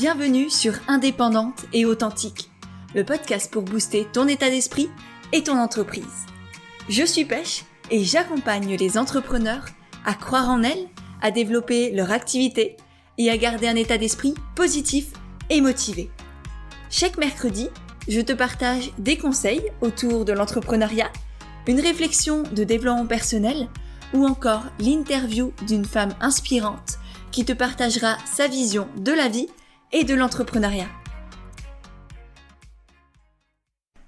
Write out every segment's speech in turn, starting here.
Bienvenue sur Indépendante et Authentique, le podcast pour booster ton état d'esprit et ton entreprise. Je suis Pêche et j'accompagne les entrepreneurs à croire en elles, à développer leur activité et à garder un état d'esprit positif et motivé. Chaque mercredi, je te partage des conseils autour de l'entrepreneuriat, une réflexion de développement personnel ou encore l'interview d'une femme inspirante qui te partagera sa vision de la vie et de l'entrepreneuriat.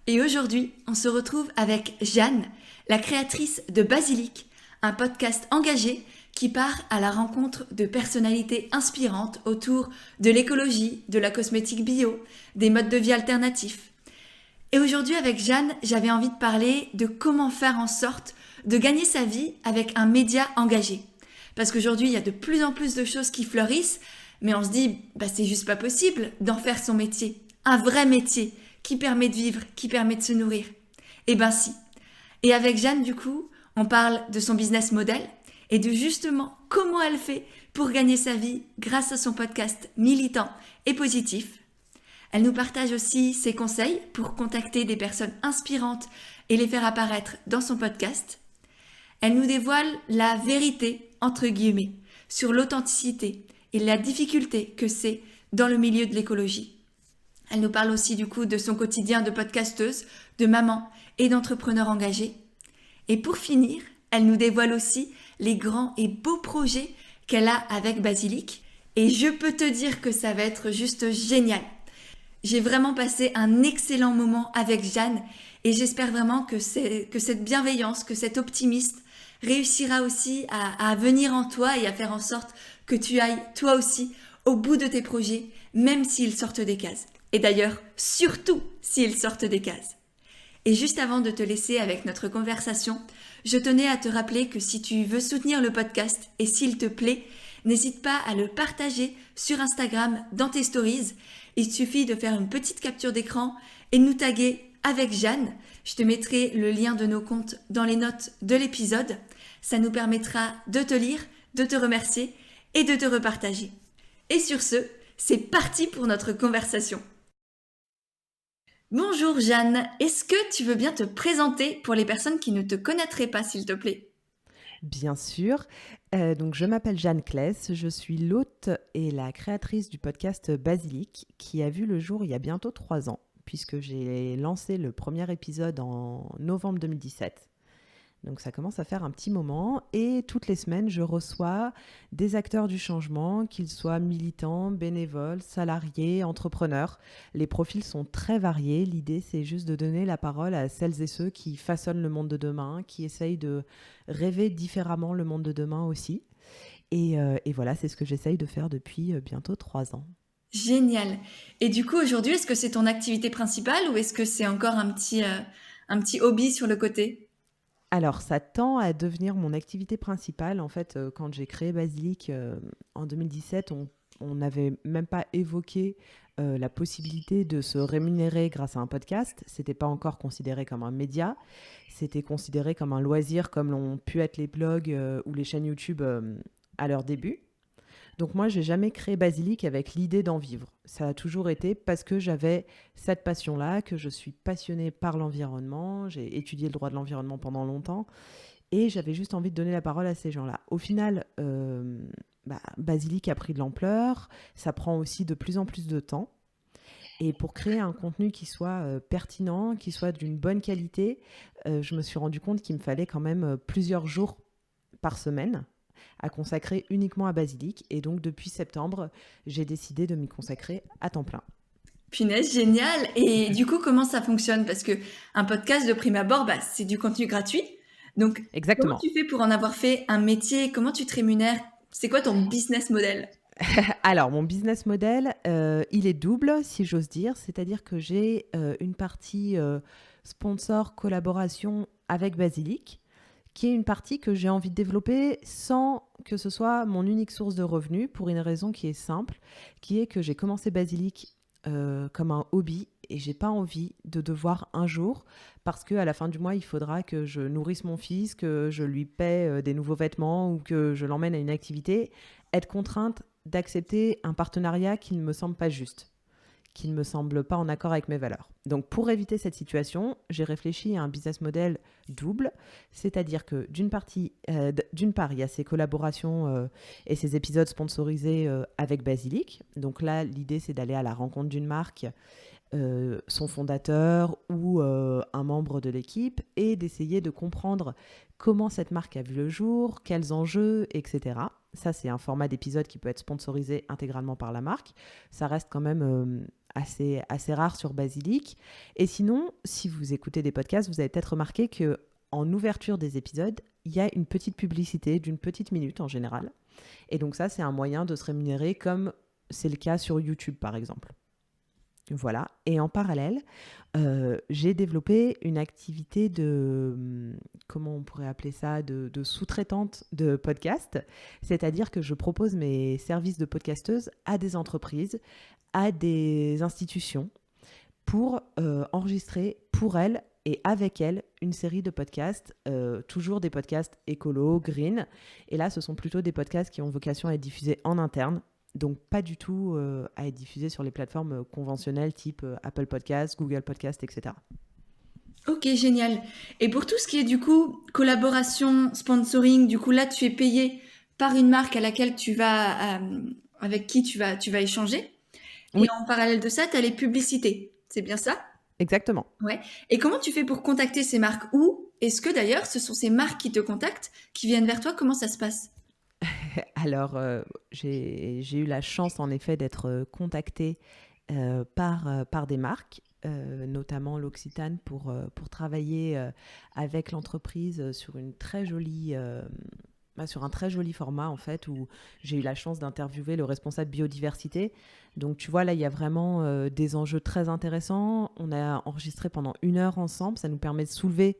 Et aujourd'hui, on se retrouve avec Jeanne, la créatrice de Basilic, un podcast engagé qui part à la rencontre de personnalités inspirantes autour de l'écologie, de la cosmétique bio, des modes de vie alternatifs. Et aujourd'hui, avec Jeanne, j'avais envie de parler de comment faire en sorte de gagner sa vie avec un média engagé. Parce qu'aujourd'hui, il y a de plus en plus de choses qui fleurissent, mais on se dit, c'est juste pas possible d'en faire son métier. Un vrai métier qui permet de vivre, qui permet de se nourrir. Eh ben si. Et avec Jeanne, du coup, on parle de son business model et de justement comment elle fait pour gagner sa vie grâce à son podcast militant et positif. Elle nous partage aussi ses conseils pour contacter des personnes inspirantes et les faire apparaître dans son podcast. Elle nous dévoile la vérité, entre guillemets, sur l'authenticité et la difficulté que c'est dans le milieu de l'écologie. Elle nous parle aussi du coup de son quotidien de podcasteuse, de maman et d'entrepreneur engagé. Et pour finir, elle nous dévoile aussi les grands et beaux projets qu'elle a avec Basilic. Et je peux te dire que ça va être juste génial. J'ai vraiment passé un excellent moment avec Jeanne et j'espère vraiment que cette bienveillance, que cet optimisme réussira aussi à venir en toi et à faire en sorte que tu ailles toi aussi au bout de tes projets, même s'ils sortent des cases. Et d'ailleurs, surtout s'ils sortent des cases. Et juste avant de te laisser avec notre conversation, je tenais à te rappeler que si tu veux soutenir le podcast et s'il te plaît, n'hésite pas à le partager sur Instagram dans tes stories. Il suffit de faire une petite capture d'écran et de nous taguer avec Jeanne. Je te mettrai le lien de nos comptes dans les notes de l'épisode. Ça nous permettra de te lire, de te remercier et de te repartager. Et sur ce, c'est parti pour notre conversation. Bonjour Jeanne, est-ce que tu veux bien te présenter pour les personnes qui ne te connaîtraient pas, s'il te plaît ? Bien sûr. Donc je m'appelle Jeanne Kless, je suis l'hôte et la créatrice du podcast Basilic qui a vu le jour il y a bientôt 3 ans, puisque j'ai lancé le premier épisode en novembre 2017. Donc ça commence à faire un petit moment et toutes les semaines, je reçois des acteurs du changement, qu'ils soient militants, bénévoles, salariés, entrepreneurs. Les profils sont très variés. L'idée, c'est juste de donner la parole à celles et ceux qui façonnent le monde de demain, qui essayent de rêver différemment le monde de demain aussi. Et voilà, c'est ce que j'essaye de faire depuis bientôt 3 ans. Génial. Et du coup, aujourd'hui, est-ce que c'est ton activité principale ou est-ce que c'est encore un petit hobby sur le côté ? Alors, ça tend à devenir mon activité principale. En fait, quand j'ai créé Basilic en 2017, on n'avait même pas évoqué la possibilité de se rémunérer grâce à un podcast. C'était pas encore considéré comme un média. C'était considéré comme un loisir, comme l'ont pu être les blogs ou les chaînes YouTube à leur début. Donc moi, j'ai jamais créé Basilic avec l'idée d'en vivre. Ça a toujours été parce que j'avais cette passion-là, que je suis passionnée par l'environnement. J'ai étudié le droit de l'environnement pendant longtemps et j'avais juste envie de donner la parole à ces gens-là. Au final, Basilic a pris de l'ampleur. Ça prend aussi de plus en plus de temps. Et pour créer un contenu qui soit pertinent, qui soit d'une bonne qualité, je me suis rendu compte qu'il me fallait quand même plusieurs jours par semaine à consacrer uniquement à Basilic. Et donc, depuis septembre, j'ai décidé de m'y consacrer à temps plein. Punaise, génial. Et du coup, comment ça fonctionne ? Parce que un podcast, de prime abord, c'est du contenu gratuit. Donc, Exactement. Comment tu fais pour en avoir fait un métier ? Comment tu te rémunères ? C'est quoi ton business model ? Alors, mon business model, il est double, si j'ose dire. C'est-à-dire que j'ai une partie sponsor, collaboration avec Basilic, qui est une partie que j'ai envie de développer sans que ce soit mon unique source de revenus, pour une raison qui est simple, qui est que j'ai commencé Basilic comme un hobby et j'ai pas envie de devoir un jour, parce qu'à la fin du mois, il faudra que je nourrisse mon fils, que je lui paie des nouveaux vêtements ou que je l'emmène à une activité, être contrainte d'accepter un partenariat qui ne me semble pas juste, qui ne me semble pas en accord avec mes valeurs. Donc pour éviter cette situation, j'ai réfléchi à un business model double, c'est-à-dire que d'une part, il y a ces collaborations et ces épisodes sponsorisés avec Basilic. Donc là, l'idée, c'est d'aller à la rencontre d'une marque, son fondateur ou un membre de l'équipe, et d'essayer de comprendre comment cette marque a vu le jour, quels enjeux, etc. Ça, c'est un format d'épisode qui peut être sponsorisé intégralement par la marque. Ça reste quand même assez rare sur Basilic. Et sinon, si vous écoutez des podcasts, vous avez peut-être remarqué qu'en ouverture des épisodes, il y a une petite publicité d'une petite minute en général. Et donc ça, c'est un moyen de se rémunérer comme c'est le cas sur YouTube, par exemple. Voilà. Et en parallèle, j'ai développé une activité comment on pourrait appeler ça, de sous-traitante de podcast. C'est-à-dire que je propose mes services de podcasteuse à des entreprises, à des institutions, pour enregistrer pour elles et avec elles une série de podcasts, toujours des podcasts écolo, green. Et là, ce sont plutôt des podcasts qui ont vocation à être diffusés en interne. Donc, pas du tout à être diffusé sur les plateformes conventionnelles type Apple Podcasts, Google Podcasts, etc. Ok, génial. Et pour tout ce qui est du coup collaboration, sponsoring, du coup là tu es payé par une marque avec qui tu vas échanger. Et Oui, en parallèle de ça, tu as les publicités. C'est bien ça? exactement. Ouais. Et comment tu fais pour contacter ces marques? Ou est-ce que d'ailleurs ce sont ces marques qui te contactent, qui viennent vers toi? Comment ça se passe? Alors, j'ai eu la chance en effet d'être contactée par des marques, notamment l'Occitane, pour travailler avec l'entreprise sur un très joli format en fait, où j'ai eu la chance d'interviewer le responsable biodiversité. Donc tu vois, là il y a vraiment des enjeux très intéressants. On a enregistré pendant 1 heure ensemble, ça nous permet de soulever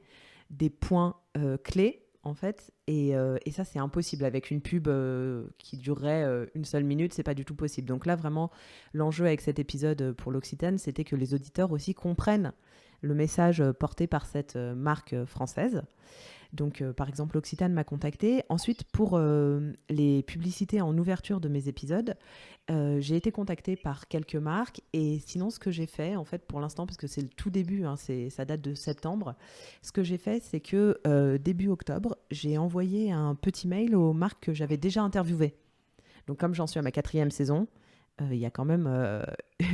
des points clés en fait, et ça c'est impossible avec une pub qui durerait 1 seule minute, c'est pas du tout possible. Donc là vraiment l'enjeu avec cet épisode pour l'Occitane, c'était que les auditeurs aussi comprennent le message porté par cette marque française. Donc, par exemple, l'Occitane m'a contactée. Ensuite, pour les publicités en ouverture de mes épisodes, j'ai été contactée par quelques marques. Et sinon, ce que j'ai fait, en fait, pour l'instant, parce que c'est le tout début, hein, ça date de septembre, ce que j'ai fait, c'est que début octobre, j'ai envoyé un petit mail aux marques que j'avais déjà interviewées. Donc, comme j'en suis à ma 4e saison, il y a quand même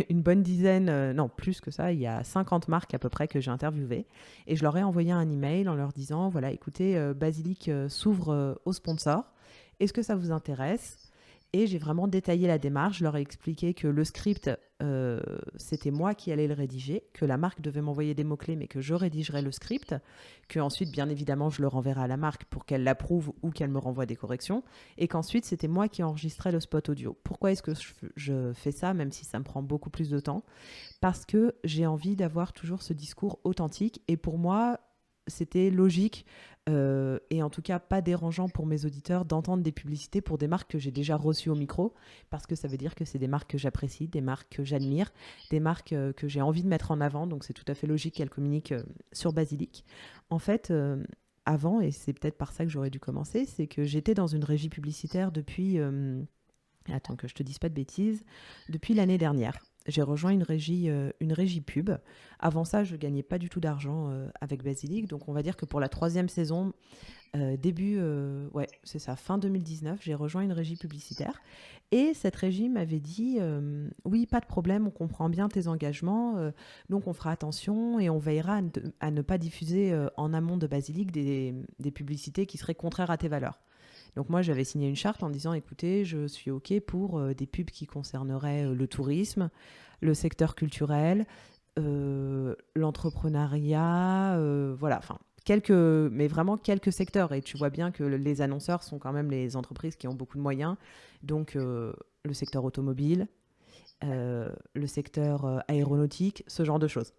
une bonne dizaine, non plus que ça, il y a 50 marques à peu près que j'ai interviewées. Et je leur ai envoyé un email en leur disant, voilà, écoutez, Basilic s'ouvre aux sponsors. Est-ce que ça vous intéresse ? Et j'ai vraiment détaillé la démarche. Je leur ai expliqué que le script, c'était moi qui allais le rédiger, que la marque devait m'envoyer des mots-clés, mais que je rédigerais le script, qu'ensuite, bien évidemment, je le renverrai à la marque pour qu'elle l'approuve ou qu'elle me renvoie des corrections, et qu'ensuite, c'était moi qui enregistrais le spot audio. Pourquoi est-ce que je fais ça, même si ça me prend beaucoup plus de temps ? Parce que j'ai envie d'avoir toujours ce discours authentique, et pour moi, c'était logique et en tout cas pas dérangeant pour mes auditeurs d'entendre des publicités pour des marques que j'ai déjà reçues au micro, parce que ça veut dire que c'est des marques que j'apprécie, des marques que j'admire, des marques que j'ai envie de mettre en avant, donc c'est tout à fait logique qu'elles communiquent sur Basilic. En fait, avant, et c'est peut-être par ça que j'aurais dû commencer, c'est que j'étais dans une régie publicitaire depuis, attends que je te dise pas de bêtises, depuis l'année dernière. J'ai rejoint une régie pub. Avant ça, je gagnais pas du tout d'argent avec Basilic. Donc, on va dire que pour la 3e saison, c'est ça, fin 2019, j'ai rejoint une régie publicitaire. Et cette régie m'avait dit, oui, pas de problème, on comprend bien tes engagements, donc on fera attention et on veillera à ne pas diffuser en amont de Basilic des publicités qui seraient contraires à tes valeurs. Donc moi, j'avais signé une charte en disant, écoutez, je suis OK pour des pubs qui concerneraient le tourisme, le secteur culturel, l'entrepreneuriat, voilà, enfin, mais vraiment quelques secteurs. Et tu vois bien que les annonceurs sont quand même les entreprises qui ont beaucoup de moyens. Donc, le secteur automobile, le secteur aéronautique, ce genre de choses.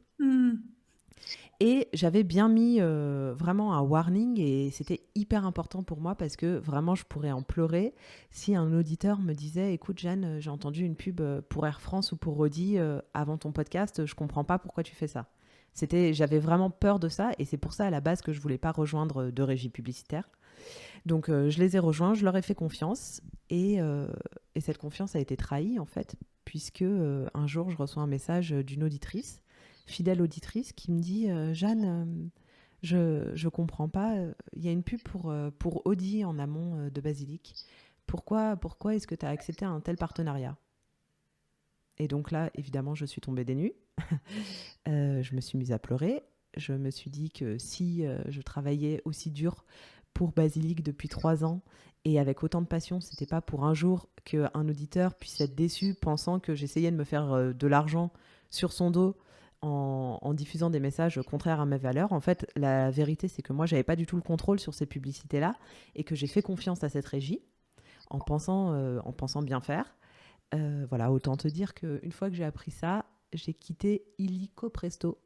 Et j'avais bien mis vraiment un warning et c'était hyper important pour moi parce que vraiment je pourrais en pleurer si un auditeur me disait écoute Jeanne, j'ai entendu une pub pour Air France ou pour Rodi avant ton podcast, je comprends pas pourquoi tu fais ça. J'avais vraiment peur de ça et c'est pour ça à la base que je voulais pas rejoindre de régie publicitaire. Donc je les ai rejoints, je leur ai fait confiance et Et cette confiance a été trahie, en fait, puisque un jour, je reçois un message d'une auditrice, fidèle auditrice, qui me dit Jeanne, je comprends pas, il y a une pub pour Audi en amont de Basilic. Pourquoi est-ce que tu as accepté un tel partenariat ? Et donc là, évidemment, je suis tombée des nues. Je me suis mise à pleurer. Je me suis dit que si je travaillais aussi dur pour Basilic depuis 3 ans et avec autant de passion, c'était pas pour un jour qu'un auditeur puisse être déçu pensant que j'essayais de me faire de l'argent sur son dos en diffusant des messages contraires à mes valeurs. En fait, la vérité, c'est que moi, j'avais pas du tout le contrôle sur ces publicités-là et que j'ai fait confiance à cette régie en pensant bien faire. Voilà, autant te dire qu'une fois que j'ai appris ça, j'ai quitté illico presto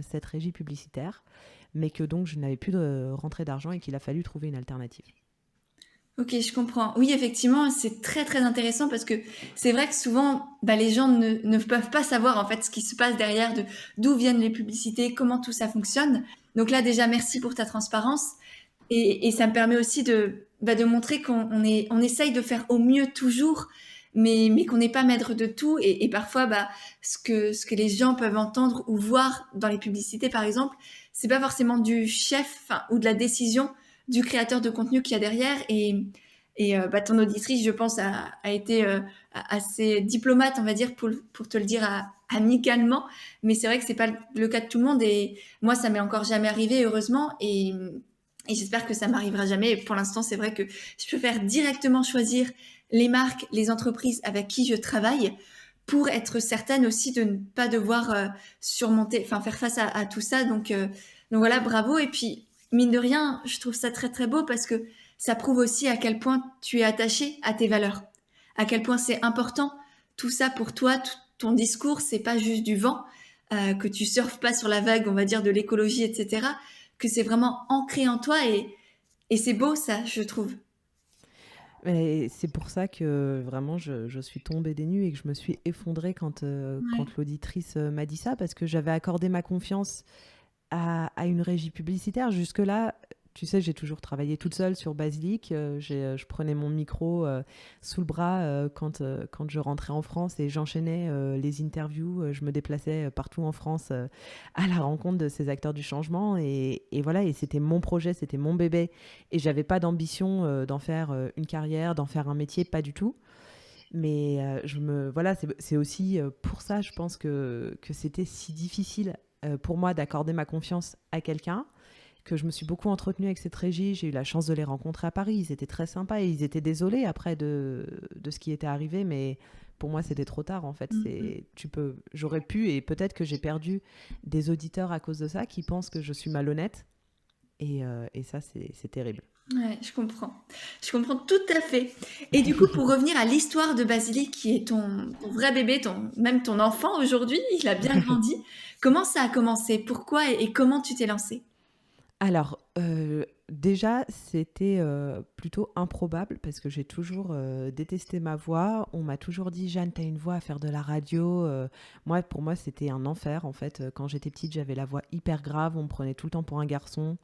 cette régie publicitaire, mais que donc je n'avais plus de rentrée d'argent et qu'il a fallu trouver une alternative. Ok, je comprends. Oui, effectivement, c'est très très intéressant parce que c'est vrai que souvent, les gens ne peuvent pas savoir en fait ce qui se passe derrière, d'où viennent les publicités, comment tout ça fonctionne. Donc là, déjà, merci pour ta transparence et ça me permet aussi de montrer on essaye de faire au mieux toujours, mais qu'on n'est pas maître de tout et parfois, ce que les gens peuvent entendre ou voir dans les publicités, par exemple, c'est pas forcément du chef ou de la décision du créateur de contenu qu'il y a derrière et ton auditrice, je pense, a été assez diplomate, on va dire, pour te le dire amicalement. Mais c'est vrai que c'est pas le cas de tout le monde et moi, ça m'est encore jamais arrivé, heureusement. Et j'espère que ça m'arrivera jamais. Et pour l'instant, c'est vrai que je préfère directement choisir les marques, les entreprises avec qui je travaille pour être certaine aussi de ne pas devoir faire face à tout ça. Donc voilà, bravo. Et puis, mine de rien, je trouve ça très très beau parce que ça prouve aussi à quel point tu es attaché à tes valeurs, à quel point c'est important. Tout ça pour toi, ton discours, c'est pas juste du vent, que tu surfes pas sur la vague, on va dire, de l'écologie, etc. Que c'est vraiment ancré en toi et c'est beau ça, je trouve. Et c'est pour ça que vraiment je suis tombée des nues et que je me suis effondrée quand Ouais. l'auditrice m'a dit ça, parce que j'avais accordé ma confiance à une régie publicitaire. Jusque-là, tu sais, j'ai toujours travaillé toute seule sur Basilic. Je prenais mon micro sous le bras quand je rentrais en France et j'enchaînais les interviews. Je me déplaçais partout en France à la rencontre de ces acteurs du changement. Et voilà, et c'était mon projet, c'était mon bébé. Et j'avais pas d'ambition d'en faire une carrière, d'en faire un métier, pas du tout. Mais voilà, c'est aussi pour ça, je pense que c'était si difficile pour moi d'accorder ma confiance à quelqu'un, que je me suis beaucoup entretenue avec cette régie. J'ai eu la chance de les rencontrer à Paris. Ils étaient très sympas et ils étaient désolés après de ce qui était arrivé, mais pour moi, c'était trop tard en fait. J'aurais pu, et peut-être que j'ai perdu des auditeurs à cause de ça, qui pensent que je suis malhonnête. Et ça, c'est terrible. Ouais, je comprends. Je comprends tout à fait. Et du coup, pour revenir à l'histoire de Basilic, qui est ton vrai bébé, même ton enfant aujourd'hui, il a bien grandi. Comment ça a commencé? Pourquoi et comment tu t'es lancée? Alors, déjà, c'était plutôt improbable parce que j'ai toujours détesté ma voix. On m'a toujours dit: Jeanne, t'as une voix à faire de la radio. Pour moi, c'était un enfer en fait. Quand j'étais petite, j'avais la voix hyper grave. On me prenait tout le temps pour un garçon.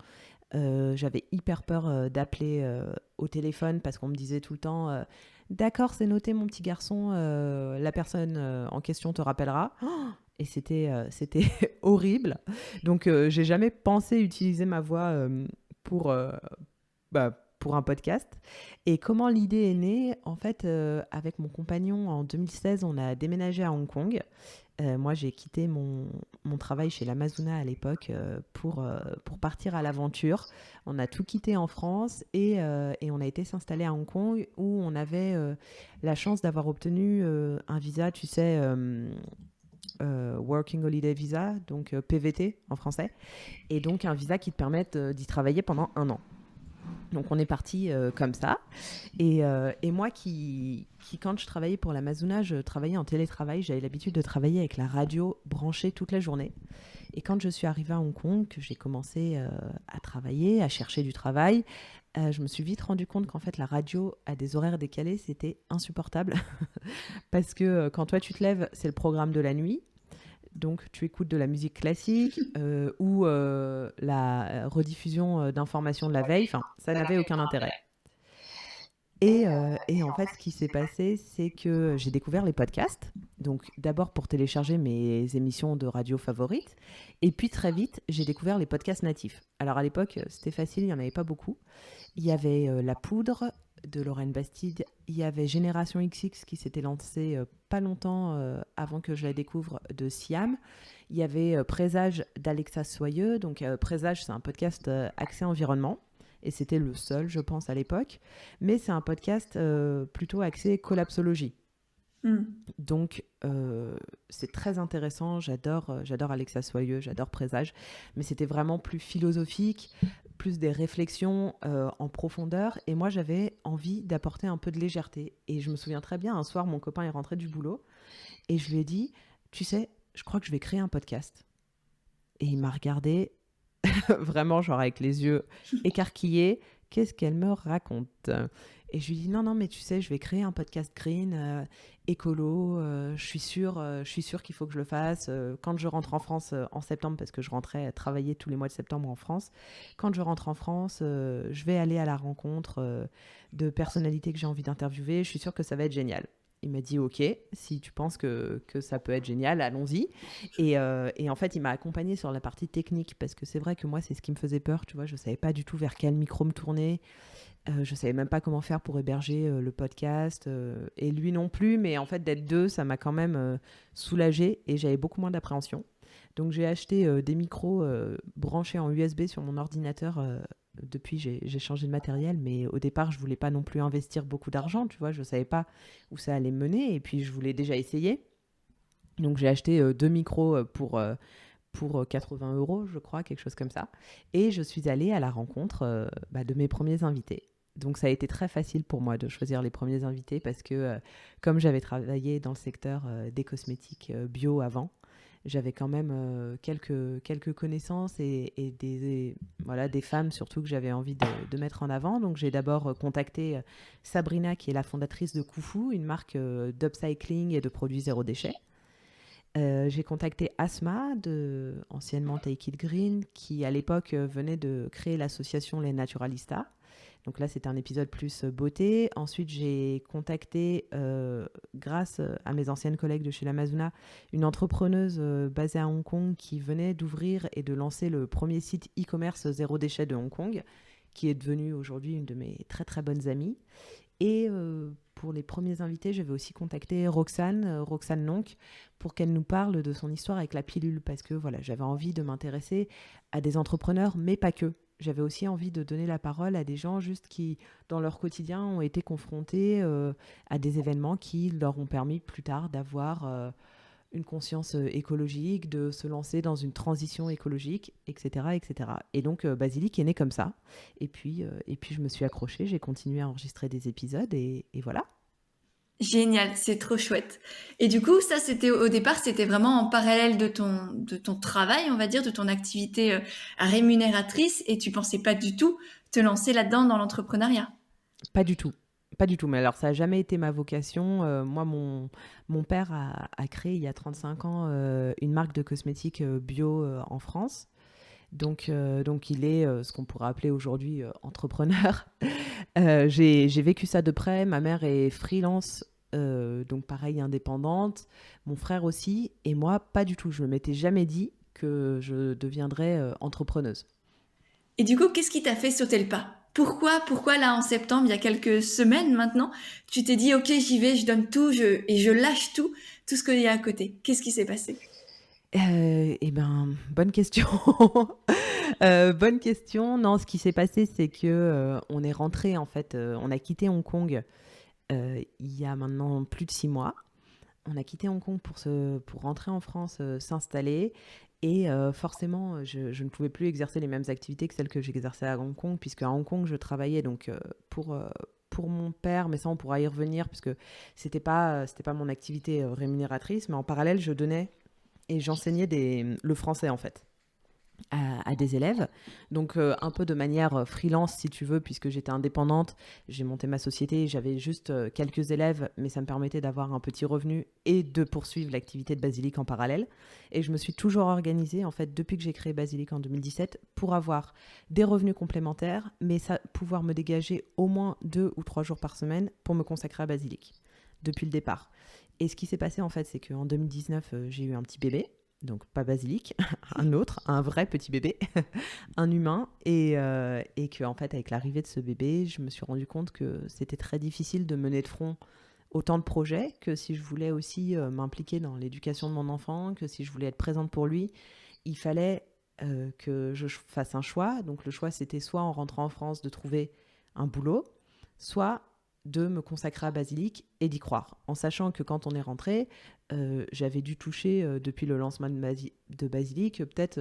J'avais hyper peur d'appeler au téléphone parce qu'on me disait tout le temps d'accord, c'est noté, mon petit garçon, la personne en question te rappellera. Et c'était horrible. Donc, j'ai jamais pensé utiliser ma voix pour, pour un podcast. Et comment l'idée est née? En fait, avec mon compagnon, en 2016, on a déménagé à Hong Kong. Moi, j'ai quitté mon travail chez l'Amazona à l'époque pour partir à l'aventure. On a tout quitté en France et on a été s'installer à Hong Kong, où on avait la chance d'avoir obtenu un visa, tu sais, Working Holiday Visa, donc PVT en français, et donc un visa qui te permet d'y travailler pendant 1 an. Donc on est parti comme ça. Et moi quand je travaillais pour l'Amazona, je travaillais en télétravail. J'avais l'habitude de travailler avec la radio branchée toute la journée. Et quand je suis arrivée à Hong Kong, que j'ai commencé à travailler, à chercher du travail, je me suis vite rendu compte qu'en fait la radio à des horaires décalés, c'était insupportable. Parce que quand toi tu te lèves, c'est le programme de la nuit. Donc, tu écoutes de la musique classique ou la rediffusion d'informations de la veille. Enfin, ça n'avait aucun intérêt. Et en fait, ce qui s'est passé, c'est que j'ai découvert les podcasts. Donc, d'abord pour télécharger mes émissions de radio favorites. Et puis, très vite, j'ai découvert les podcasts natifs. Alors, à l'époque, c'était facile, il n'y en avait pas beaucoup. Il y avait La Poudre de Lorraine Bastide. Il y avait Génération XX qui s'était lancé pas longtemps avant que je la découvre de Siam. Il y avait Présage d'Alexa Soyeux. Donc, Présage, c'est un podcast axé environnement. Et c'était le seul, je pense, à l'époque. Mais c'est un podcast plutôt axé collapsologie. Mm. Donc, c'est très intéressant. J'adore Alexa Soyeux, j'adore Présage. Mais c'était vraiment plus philosophique, plus des réflexions en profondeur. Et moi, j'avais envie d'apporter un peu de légèreté. Et je me souviens très bien, un soir, mon copain est rentré du boulot. Et je lui ai dit, tu sais, je crois que je vais créer un podcast. Et il m'a regardé vraiment genre avec les yeux écarquillés. Qu'est-ce qu'elle me raconte? Et je lui dis non, mais tu sais, je vais créer un podcast green, écolo. Je suis sûre qu'il faut que je le fasse. Quand je rentre en France en septembre, parce que je rentrais travailler tous les mois de septembre en France, quand je rentre en France, je vais aller à la rencontre de personnalités que j'ai envie d'interviewer. Je suis sûre que ça va être génial. Il m'a dit ok, si tu penses que ça peut être génial, allons-y. Et en fait, il m'a accompagnée sur la partie technique parce que c'est vrai que moi, c'est ce qui me faisait peur. Tu vois, je ne savais pas du tout vers quel micro me tourner. Je ne savais même pas comment faire pour héberger le podcast. Et lui non plus. Mais en fait, d'être deux, ça m'a quand même soulagée et j'avais beaucoup moins d'appréhension. Donc, j'ai acheté des micros branchés en USB sur mon ordinateur. Depuis, j'ai changé de matériel, mais au départ, je voulais pas non plus investir beaucoup d'argent, tu vois, je savais pas où ça allait me mener, et puis je voulais déjà essayer. Donc j'ai acheté 2 micros pour 80 €, je crois, quelque chose comme ça. Et je suis allée à la rencontre de mes premiers invités. Donc ça a été très facile pour moi de choisir les premiers invités parce que comme j'avais travaillé dans le secteur des cosmétiques bio avant, j'avais quand même quelques connaissances et des femmes surtout que j'avais envie de mettre en avant. Donc j'ai d'abord contacté Sabrina qui est la fondatrice de Koufou, une marque d'upcycling et de produits zéro déchet. J'ai contacté Asma, anciennement Take It Green, qui à l'époque venait de créer l'association Les Naturalistas. Donc là, c'était un épisode plus beauté. Ensuite, j'ai contacté, grâce à mes anciennes collègues de chez l'Amazona, une entrepreneuse basée à Hong Kong qui venait d'ouvrir et de lancer le premier site e-commerce zéro déchet de Hong Kong, qui est devenue aujourd'hui une de mes très très bonnes amies. Et pour les premiers invités, j'avais aussi contacté Roxane Nonc, pour qu'elle nous parle de son histoire avec la pilule, parce que voilà, j'avais envie de m'intéresser à des entrepreneurs, mais pas que. J'avais aussi envie de donner la parole à des gens juste qui, dans leur quotidien, ont été confrontés à des événements qui leur ont permis plus tard d'avoir une conscience écologique, de se lancer dans une transition écologique, etc. etc. Et donc, Basilic est né comme ça. Et puis, je me suis accrochée, j'ai continué à enregistrer des épisodes et voilà. Génial, c'est trop chouette. Et du coup, ça, c'était au départ, c'était vraiment en parallèle de ton travail, on va dire, de ton activité rémunératrice, et tu pensais pas du tout te lancer là-dedans dans l'entrepreneuriat. Pas du tout. Pas du tout. Mais alors, ça n'a jamais été ma vocation. Moi, mon père a créé il y a 35 ans une marque de cosmétiques bio en France. Donc il est ce qu'on pourrait appeler aujourd'hui entrepreneur. J'ai vécu ça de près. Ma mère est freelance, donc pareil, indépendante. Mon frère aussi. Et moi, pas du tout. Je ne m'étais jamais dit que je deviendrais entrepreneuse. Et du coup, qu'est-ce qui t'a fait sauter le pas? Pourquoi là, en septembre, il y a quelques semaines maintenant, tu t'es dit, ok, j'y vais, je donne tout, et je lâche tout ce qu'il y a à côté. Qu'est-ce qui s'est passé? Eh ben, bonne question. Bonne question. Non, ce qui s'est passé, c'est que on est rentré, en fait, on a quitté Hong Kong il y a maintenant plus de 6 mois. On a quitté Hong Kong pour rentrer en France, s'installer. Et forcément, je ne pouvais plus exercer les mêmes activités que celles que j'exerçais à Hong Kong, puisque à Hong Kong, je travaillais donc pour mon père, mais ça, on pourra y revenir, puisque c'était pas mon activité rémunératrice, mais en parallèle, je donnais et j'enseignais le français, en fait. à des élèves. Donc, un peu de manière freelance, si tu veux, puisque j'étais indépendante. J'ai monté ma société, j'avais juste quelques élèves, mais ça me permettait d'avoir un petit revenu et de poursuivre l'activité de Basilic en parallèle. Et je me suis toujours organisée, en fait, depuis que j'ai créé Basilic en 2017, pour avoir des revenus complémentaires, mais pouvoir me dégager au moins 2 ou 3 jours par semaine pour me consacrer à Basilic, depuis le départ. Et ce qui s'est passé, en fait, c'est qu'en 2019, j'ai eu un petit bébé. Donc pas Basilic, un autre, un vrai petit bébé, un humain, et que en fait avec l'arrivée de ce bébé, je me suis rendu compte que c'était très difficile de mener de front autant de projets, que si je voulais aussi m'impliquer dans l'éducation de mon enfant, que si je voulais être présente pour lui, il fallait que je fasse un choix. Donc le choix c'était soit en rentrant en France de trouver un boulot, soit de me consacrer à Basilic et d'y croire, en sachant que quand on est rentré, j'avais dû toucher depuis le lancement de Basilic peut-être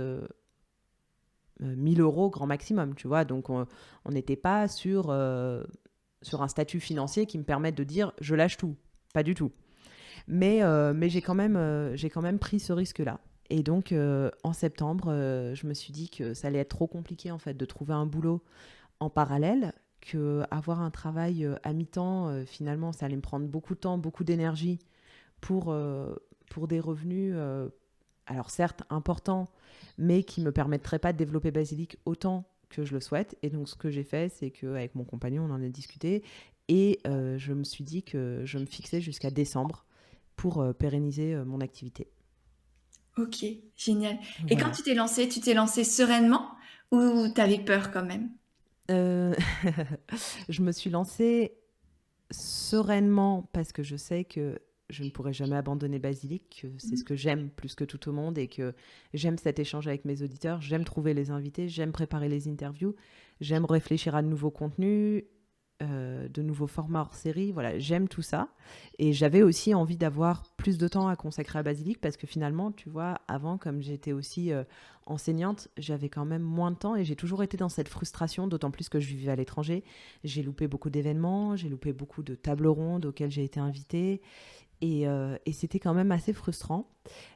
1000 euros grand maximum, tu vois. Donc on n'était pas sur un statut financier qui me permette de dire je lâche tout, pas du tout. Mais j'ai quand même pris ce risque-là. Et donc en septembre, je me suis dit que ça allait être trop compliqué en fait de trouver un boulot en parallèle, qu'avoir un travail à mi-temps, finalement, ça allait me prendre beaucoup de temps, beaucoup d'énergie pour des revenus, alors certes importants, mais qui ne me permettraient pas de développer Basilic autant que je le souhaite. Et donc, ce que j'ai fait, c'est qu'avec mon compagnon, on en a discuté et je me suis dit que je me fixais jusqu'à décembre pour pérenniser mon activité. Ok, génial. Et quand Voilà. tu t'es lancée sereinement ou t'avais peur quand même? Euh, je me suis lancée sereinement parce que je sais que je ne pourrai jamais abandonner Basilic, que c'est ce que j'aime plus que tout au monde et que j'aime cet échange avec mes auditeurs, j'aime trouver les invités, j'aime préparer les interviews, j'aime réfléchir à de nouveaux contenus, de nouveaux formats hors série, voilà, j'aime tout ça. Et j'avais aussi envie d'avoir plus de temps à consacrer à Basilic parce que finalement, tu vois, avant, comme j'étais aussi enseignante, j'avais quand même moins de temps et j'ai toujours été dans cette frustration, d'autant plus que je vivais à l'étranger. J'ai loupé beaucoup d'événements, j'ai loupé beaucoup de tables rondes auxquelles j'ai été invitée et c'était quand même assez frustrant.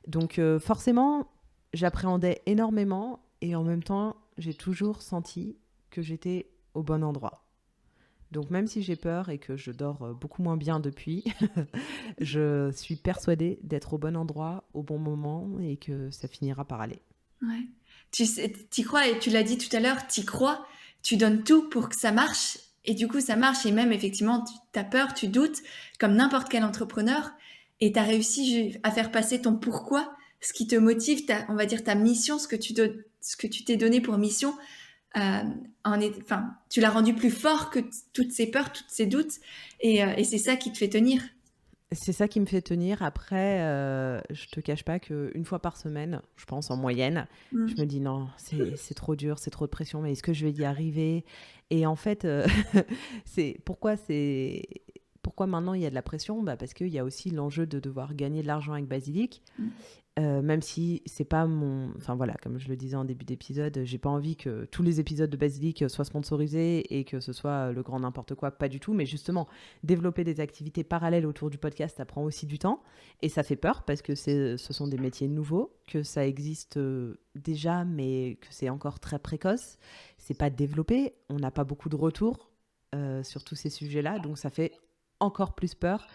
Donc forcément, j'appréhendais énormément et en même temps, j'ai toujours senti que j'étais au bon endroit. Donc même si j'ai peur et que je dors beaucoup moins bien depuis, je suis persuadée d'être au bon endroit, au bon moment et que ça finira par aller. Ouais. Tu sais, t'y crois et tu l'as dit tout à l'heure, t'y crois, tu donnes tout pour que ça marche et du coup ça marche et même effectivement tu as peur, tu doutes comme n'importe quel entrepreneur et tu as réussi à faire passer ton pourquoi, ce qui te motive, on va dire ta mission, ce que tu t'es donné pour mission, euh, enfin, tu l'as rendu plus fort que toutes ces peurs, tous ces doutes et c'est ça qui te fait tenir. C'est ça qui me fait tenir. Après, je te cache pas qu'une fois par semaine, je pense en moyenne, je me Mm. dis non, c'est trop dur, c'est trop de pression, mais est-ce que je vais y arriver? Et en fait, pourquoi maintenant il y a de la pression? Bah, parce qu'il y a aussi l'enjeu de devoir gagner de l'argent avec Basilic. Mm. Même si c'est pas mon... Enfin voilà, comme je le disais en début d'épisode, j'ai pas envie que tous les épisodes de Basilic soient sponsorisés et que ce soit le grand n'importe quoi, pas du tout. Mais justement, développer des activités parallèles autour du podcast, ça prend aussi du temps. Et ça fait peur parce que ce sont des métiers nouveaux, que ça existe déjà, mais que c'est encore très précoce. C'est pas développé, on n'a pas beaucoup de retours sur tous ces sujets-là, donc ça fait encore plus peur.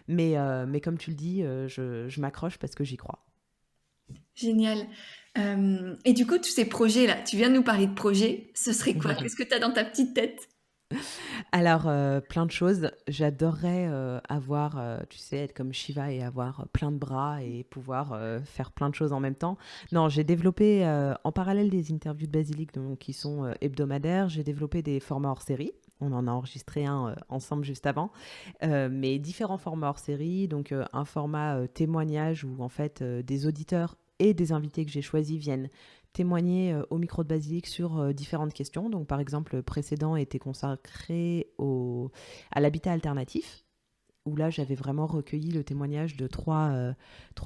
Mais comme tu le dis, je m'accroche parce que j'y crois. Génial. Et du coup, tous ces projets-là, tu viens de nous parler de projets, ce serait quoi? Qu'est-ce que tu as dans ta petite tête? Alors, plein de choses. J'adorerais avoir, tu sais, être comme Shiva et avoir plein de bras et pouvoir faire plein de choses en même temps. Non, j'ai développé, en parallèle des interviews de Basilic, donc, qui sont hebdomadaires, j'ai développé des formats hors série. On en a enregistré un ensemble juste avant. Mais différents formats hors série, donc un format témoignage où en fait des auditeurs et des invités que j'ai choisis viennent témoigner au micro de Basilic sur différentes questions. Donc par exemple, le précédent était consacré à l'habitat alternatif, où là j'avais vraiment recueilli le témoignage de trois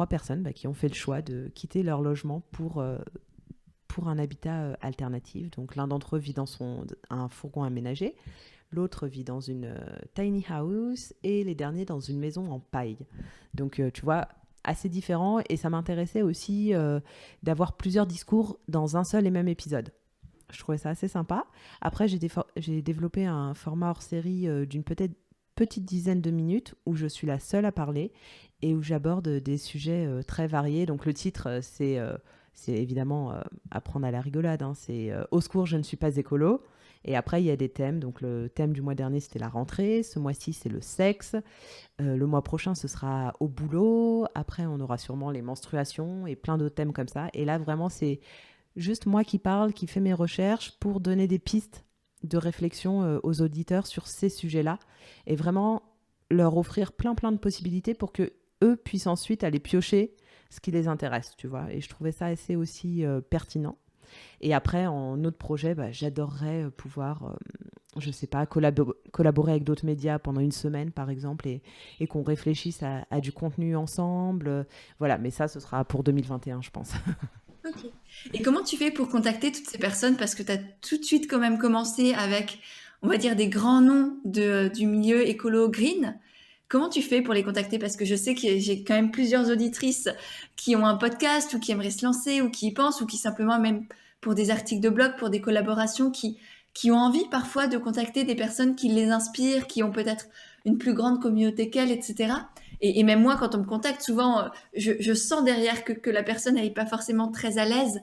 personnes qui ont fait le choix de quitter leur logement pour un habitat alternatif. Donc l'un d'entre eux vit dans un fourgon aménagé, l'autre vit dans une tiny house et les derniers dans une maison en paille. Donc tu vois, assez différents et ça m'intéressait aussi d'avoir plusieurs discours dans un seul et même épisode. Je trouvais ça assez sympa. Après, j'ai développé un format hors série d'une peut-être petite dizaine de minutes où je suis la seule à parler et où j'aborde des sujets très variés. Donc le titre, c'est évidemment à prendre à la rigolade. Hein. C'est Au secours, je ne suis pas écolo. Et après, il y a des thèmes. Donc le thème du mois dernier, c'était la rentrée. Ce mois-ci, c'est le sexe. Le mois prochain, ce sera au boulot. Après, on aura sûrement les menstruations et plein d'autres thèmes comme ça. Et là, vraiment, c'est juste moi qui parle, qui fais mes recherches pour donner des pistes de réflexion aux auditeurs sur ces sujets-là et vraiment leur offrir plein de possibilités pour que eux puissent ensuite aller piocher ce qui les intéresse, tu vois. Et je trouvais ça assez aussi pertinent. Et après, en autre projet, j'adorerais pouvoir, je sais pas, collaborer avec d'autres médias pendant une semaine, par exemple, et qu'on réfléchisse à du contenu ensemble. Voilà, mais ça, ce sera pour 2021, je pense. Ok. Et comment tu fais pour contacter toutes ces personnes? Parce que tu as tout de suite quand même commencé avec, on va dire, des grands noms du milieu écolo green. Comment tu fais pour les contacter? Parce que je sais que j'ai quand même plusieurs auditrices qui ont un podcast ou qui aimeraient se lancer ou qui y pensent ou qui simplement, même pour des articles de blog, pour des collaborations, qui ont envie parfois de contacter des personnes qui les inspirent, qui ont peut-être une plus grande communauté qu'elles, etc. Et même moi, quand on me contacte, souvent, je sens derrière que la personne n'est pas forcément très à l'aise.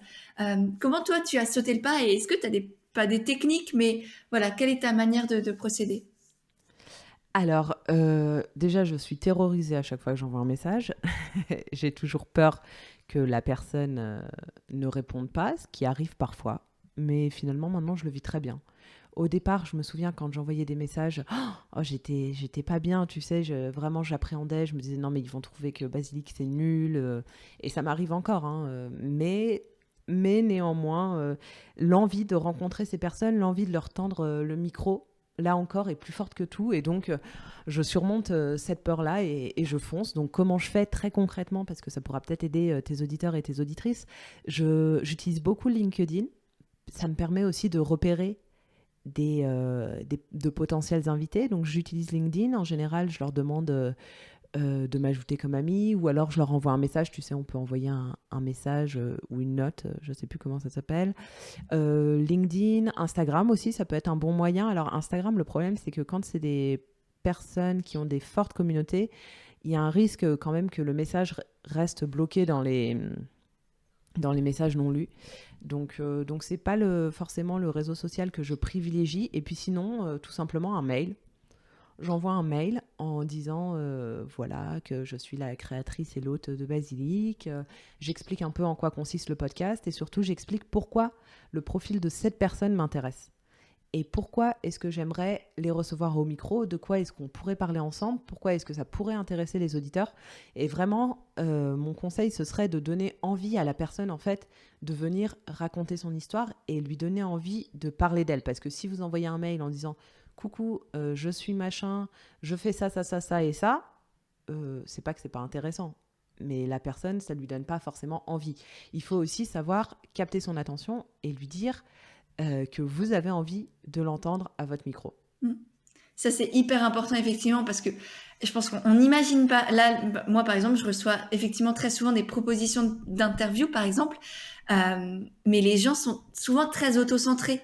Comment toi, tu as sauté le pas et est-ce que tu as pas des techniques, mais voilà, quelle est ta manière de procéder? Alors, déjà, je suis terrorisée à chaque fois que j'envoie un message. J'ai toujours peur que la personne ne réponde pas, ce qui arrive parfois. Mais finalement, maintenant, je le vis très bien. Au départ, je me souviens quand j'envoyais des messages, j'étais pas bien, tu sais, vraiment j'appréhendais, je me disais non mais ils vont trouver que Basilic c'est nul, et ça m'arrive encore, hein, mais néanmoins, l'envie de rencontrer ces personnes, l'envie de leur tendre le micro, là encore, est plus forte que tout, et donc je surmonte cette peur-là et je fonce. Donc comment je fais très concrètement, parce que ça pourra peut-être aider tes auditeurs et tes auditrices, j'utilise beaucoup LinkedIn, ça me permet aussi de repérer de potentiels invités. Donc j'utilise LinkedIn. En général, je leur demande de m'ajouter comme ami ou alors je leur envoie un message. Tu sais, on peut envoyer un message ou une note, je ne sais plus comment ça s'appelle. LinkedIn, Instagram aussi, ça peut être un bon moyen. Alors Instagram, le problème, c'est que quand c'est des personnes qui ont des fortes communautés, il y a un risque quand même que le message reste bloqué dans les messages non lus. Donc c'est pas forcément le réseau social que je privilégie. Et puis sinon, tout simplement un mail. J'envoie un mail en disant voilà que je suis la créatrice et l'hôte de Basilic. J'explique un peu en quoi consiste le podcast et surtout j'explique pourquoi le profil de cette personne m'intéresse. Et pourquoi est-ce que j'aimerais les recevoir au micro? De quoi est-ce qu'on pourrait parler ensemble? Pourquoi est-ce que ça pourrait intéresser les auditeurs? Et vraiment, mon conseil, ce serait de donner envie à la personne, en fait, de venir raconter son histoire et lui donner envie de parler d'elle. Parce que si vous envoyez un mail en disant « Coucou, je suis machin, je fais ça, ça, ça, ça et ça », c'est pas que c'est pas intéressant. Mais la personne, ça lui donne pas forcément envie. Il faut aussi savoir capter son attention et lui dire que vous avez envie de l'entendre à votre micro. Ça, c'est hyper important, effectivement, parce que je pense qu'on n'imagine pas. Là, moi, par exemple, je reçois effectivement très souvent des propositions d'interview, par exemple, mais les gens sont souvent très auto-centrés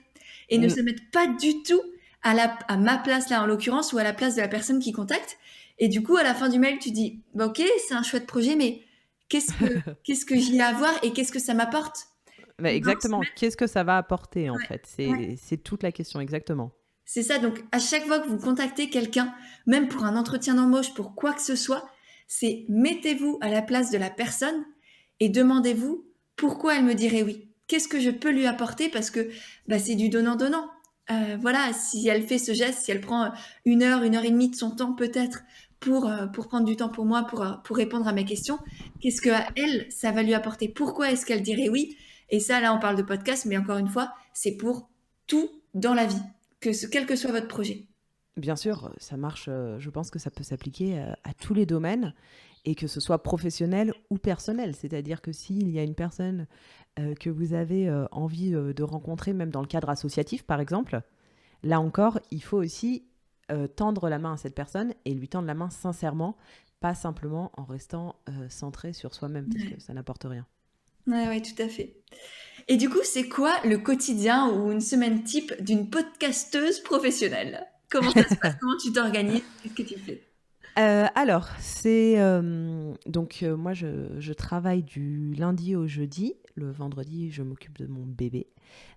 et ne se mettent pas du tout à ma place, là, en l'occurrence, ou à la place de la personne qui contacte. Et du coup, à la fin du mail, tu dis, bah, ok, c'est un chouette projet, mais qu'est-ce que j'y ai à voir et qu'est-ce que ça m'apporte? Exactement. Qu'est-ce que ça va apporter, en fait? Ouais. C'est toute la question, exactement. C'est ça, donc à chaque fois que vous contactez quelqu'un, même pour un entretien d'embauche, pour quoi que ce soit, c'est mettez-vous à la place de la personne et demandez-vous pourquoi elle me dirait oui. Qu'est-ce que je peux lui apporter? Parce que c'est du donnant-donnant. Voilà, si elle fait ce geste, si elle prend une heure et demie de son temps peut-être pour prendre du temps pour moi, pour répondre à mes questions, qu'est-ce que à elle, ça va lui apporter? Pourquoi est-ce qu'elle dirait oui? Et ça, là, on parle de podcast, mais encore une fois, c'est pour tout dans la vie, quel que soit votre projet. Bien sûr, ça marche. Je pense que ça peut s'appliquer à tous les domaines et que ce soit professionnel ou personnel. C'est-à-dire que s'il y a une personne que vous avez envie de rencontrer, même dans le cadre associatif, par exemple, là encore, il faut aussi tendre la main à cette personne et lui tendre la main sincèrement pas simplement en restant centré sur soi-même, parce que ça n'apporte rien. Ouais, tout à fait. Et du coup, c'est quoi le quotidien ou une semaine type d'une podcasteuse professionnelle? Comment ça se passe? Comment tu t'organises? Qu'est-ce que tu fais? Alors, moi, je travaille du lundi au jeudi. Le vendredi, je m'occupe de mon bébé.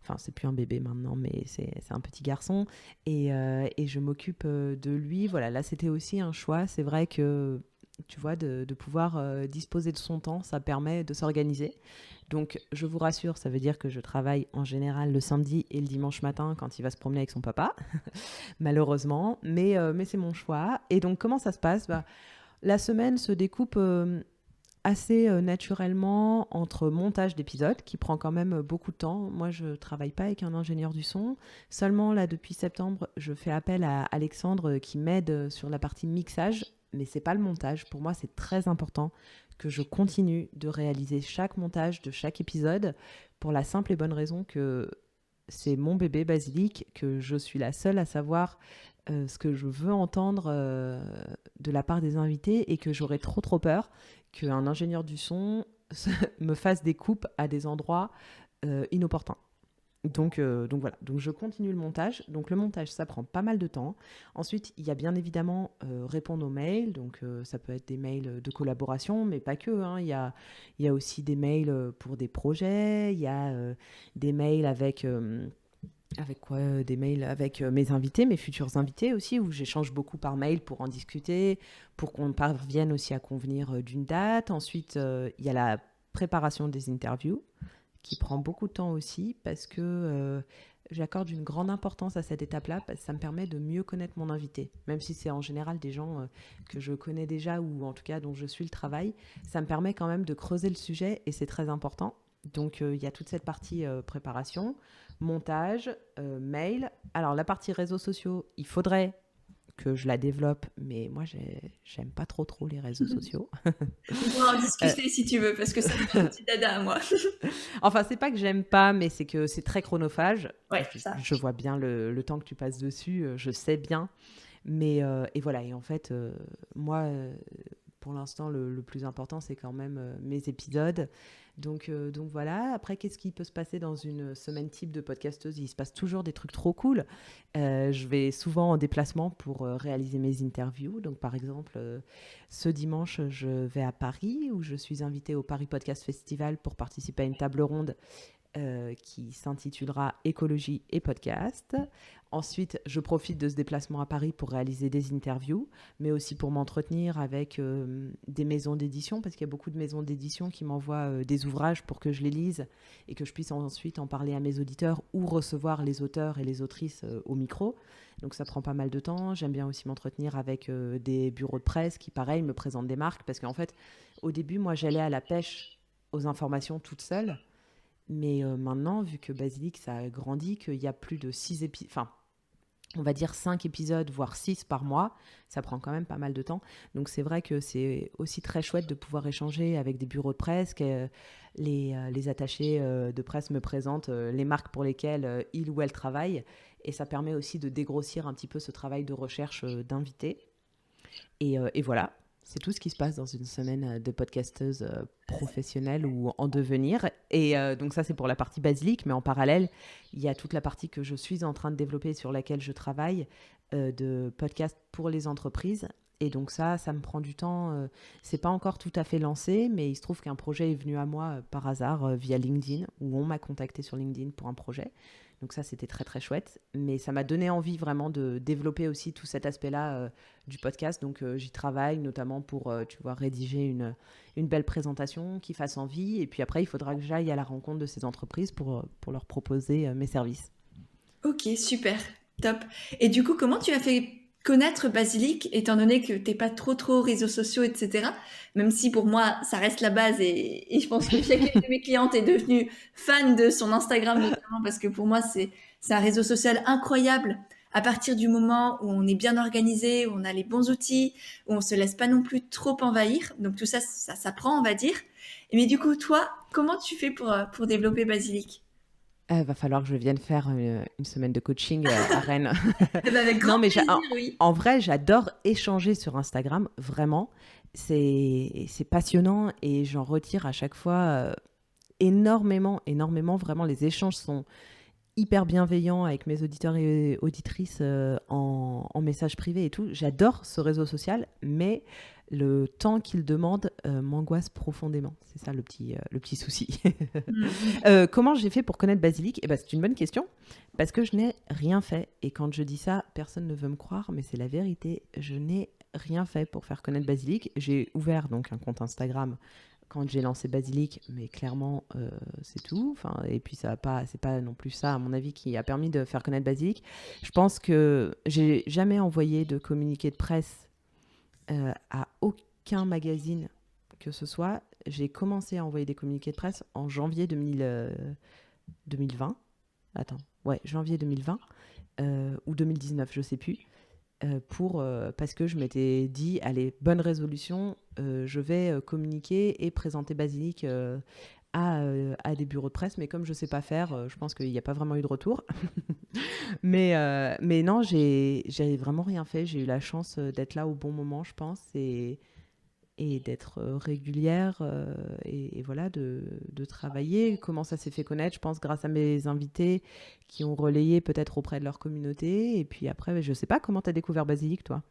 Enfin, c'est plus un bébé maintenant, mais c'est un petit garçon. Et je m'occupe de lui. Voilà, là, c'était aussi un choix. C'est vrai que, tu vois, de pouvoir disposer de son temps, ça permet de s'organiser. Donc, je vous rassure, ça veut dire que je travaille en général le samedi et le dimanche matin quand il va se promener avec son papa, malheureusement. Mais c'est mon choix. Et donc, comment ça se passe? La semaine se découpe assez naturellement entre montage d'épisodes, qui prend quand même beaucoup de temps. Moi, je travaille pas avec un ingénieur du son. Seulement, là, depuis septembre, je fais appel à Alexandre qui m'aide sur la partie mixage. Mais c'est pas le montage. Pour moi, c'est très important que je continue de réaliser chaque montage de chaque épisode pour la simple et bonne raison que c'est mon bébé Basilic, que je suis la seule à savoir ce que je veux entendre de la part des invités et que j'aurais trop peur qu'un ingénieur du son me fasse des coupes à des endroits inopportuns. Donc voilà, donc je continue le montage. Donc le montage, ça prend pas mal de temps. Ensuite, il y a bien évidemment répondre aux mails. Donc ça peut être des mails de collaboration, mais pas que, hein. Il y a aussi des mails pour des projets. Il y a des mails avec quoi? Des mails avec mes invités, mes futurs invités aussi, où j'échange beaucoup par mail pour en discuter, pour qu'on parvienne aussi à convenir d'une date. Ensuite, il y a la préparation des interviews, qui prend beaucoup de temps aussi, parce que j'accorde une grande importance à cette étape-là, parce que ça me permet de mieux connaître mon invité. Même si c'est en général des gens que je connais déjà, ou en tout cas dont je suis le travail, ça me permet quand même de creuser le sujet, et c'est très important. Donc il y a toute cette partie préparation, montage, mail. Alors la partie réseaux sociaux, il faudrait que je la développe, mais moi j'aime pas trop les réseaux sociaux. On pourra en discuter si tu veux, parce que ça me fait un petit dada à moi. Enfin, c'est pas que j'aime pas, mais c'est que c'est très chronophage. Ouais, ça. Je vois bien le temps que tu passes dessus, je sais bien. Et voilà, et en fait, moi, pour l'instant, le plus important, c'est quand même mes épisodes. Donc voilà. Après, qu'est-ce qui peut se passer dans une semaine type de podcasteuse? Il se passe toujours des trucs trop cool. Je vais souvent en déplacement pour réaliser mes interviews. Donc par exemple, ce dimanche, je vais à Paris, où je suis invitée au Paris Podcast Festival pour participer à une table ronde qui s'intitulera Écologie et podcast. Ensuite, je profite de ce déplacement à Paris pour réaliser des interviews, mais aussi pour m'entretenir avec des maisons d'édition, parce qu'il y a beaucoup de maisons d'édition qui m'envoient des ouvrages pour que je les lise et que je puisse ensuite en parler à mes auditeurs ou recevoir les auteurs et les autrices au micro. Donc ça prend pas mal de temps. J'aime bien aussi m'entretenir avec des bureaux de presse qui, pareil, me présentent des marques, parce qu'en fait, au début, moi, j'allais à la pêche aux informations toute seule. Mais maintenant, vu que Basilic, ça a grandi, qu'il y a plus de 6 épisodes, enfin, on va dire 5 épisodes, voire 6 par mois, ça prend quand même pas mal de temps. Donc c'est vrai que c'est aussi très chouette de pouvoir échanger avec des bureaux de presse, que les attachés de presse me présentent les marques pour lesquelles ils ou elles travaillent. Et ça permet aussi de dégrossir un petit peu ce travail de recherche d'invités. Et voilà, c'est tout ce qui se passe dans une semaine de podcasteuse professionnelle ou en devenir. Et donc ça, c'est pour la partie Basilic, mais en parallèle, il y a toute la partie que je suis en train de développer, sur laquelle je travaille, de podcast pour les entreprises. Et donc ça me prend du temps. C'est pas encore tout à fait lancé, mais il se trouve qu'un projet est venu à moi par hasard via LinkedIn, où on m'a contacté sur LinkedIn pour un projet. Donc ça, c'était très, très chouette. Mais ça m'a donné envie vraiment de développer aussi tout cet aspect-là du podcast. Donc j'y travaille notamment pour, tu vois, rédiger une belle présentation qui fasse envie. Et puis après, il faudra que j'aille à la rencontre de ces entreprises pour leur proposer mes services. Ok, super, top. Et du coup, comment tu as fait connaître Basilic, étant donné que t'es pas trop réseaux sociaux, etc. Même si pour moi, ça reste la base, et je pense que chacune de mes clientes est devenue fan de son Instagram, notamment parce que pour moi, c'est un réseau social incroyable. À partir du moment où on est bien organisé, où on a les bons outils, où on se laisse pas non plus trop envahir. Donc tout ça, ça s'apprend, on va dire. Mais du coup, toi, comment tu fais pour développer Basilic? Va falloir que je vienne faire une semaine de coaching à Rennes. Eh ben, avec Non, grand mais plaisir, oui. en vrai, j'adore échanger sur Instagram, vraiment. C'est passionnant et j'en retire à chaque fois énormément, énormément. Vraiment, les échanges sont hyper bienveillants avec mes auditeurs et auditrices en message privé et tout. J'adore ce réseau social, mais le temps qu'il demande m'angoisse profondément. C'est ça le petit souci. Mhm. Comment j'ai fait pour connaître Basilic? Eh ben, c'est une bonne question, parce que je n'ai rien fait. Et quand je dis ça, personne ne veut me croire, mais c'est la vérité. Je n'ai rien fait pour faire connaître Basilic. J'ai ouvert donc un compte Instagram quand j'ai lancé Basilic, mais clairement, c'est tout. Enfin, et puis, c'est pas non plus ça, à mon avis, qui a permis de faire connaître Basilic. Je pense que j'ai jamais envoyé de communiqué de presse à aucun magazine que ce soit. J'ai commencé à envoyer des communiqués de presse en janvier 2020. Attends, ouais, janvier 2020 ou 2019, je sais plus. Parce que je m'étais dit, allez, bonne résolution, je vais communiquer et présenter Basilic à des bureaux de presse, mais comme je sais pas faire, je pense qu'il n'y a pas vraiment eu de retour. Mais non, j'ai vraiment rien fait. J'ai eu la chance d'être là au bon moment, je pense, et d'être régulière et voilà, de travailler. Comment ça s'est fait connaître? Je pense grâce à mes invités qui ont relayé peut-être auprès de leur communauté. Et puis après, je sais pas, comment tu as découvert Basilic, toi?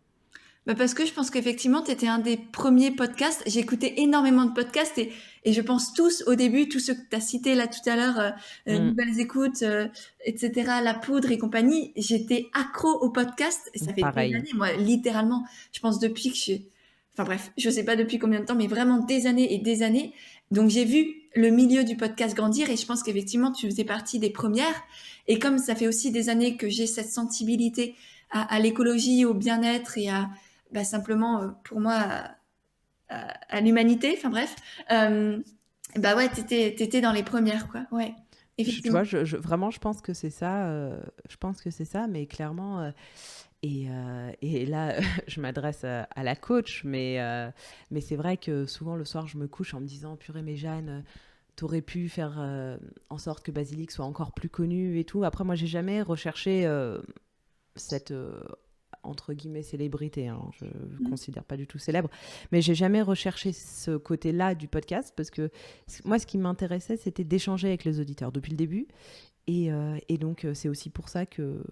Bah parce que je pense qu'effectivement, tu étais un des premiers podcasts. J'écoutais énormément de podcasts et je pense tous au début, tous ceux que tu as cités là tout à l'heure, Mm, Nouvelles écoutes, etc., La Poudre et compagnie, j'étais accro au podcast et ça fait des pareil. années, moi, littéralement, je pense depuis que enfin bref, je sais pas depuis combien de temps, mais vraiment des années et des années. Donc j'ai vu le milieu du podcast grandir et je pense qu'effectivement, tu faisais partie des premières. Et comme ça fait aussi des années que j'ai cette sensibilité à l'écologie, au bien-être et à bah, simplement pour moi à l'humanité. Enfin bref, euh, bah ouais, t'étais dans les premières quoi. Ouais, Tu effectivement. vois, vraiment, je pense que c'est ça. Je pense que c'est ça, mais clairement. Et là, je m'adresse à la coach, mais c'est vrai que souvent le soir, je me couche en me disant, purée, mais Jeanne, t'aurais pu faire en sorte que Basilic soit encore plus connu et tout. Après, moi, j'ai jamais recherché cette entre guillemets célébrité, hein. Je ne Mm. considère pas du tout célèbre, mais j'ai jamais recherché ce côté-là du podcast parce que moi, ce qui m'intéressait, c'était d'échanger avec les auditeurs depuis le début. Et donc, c'est aussi pour ça que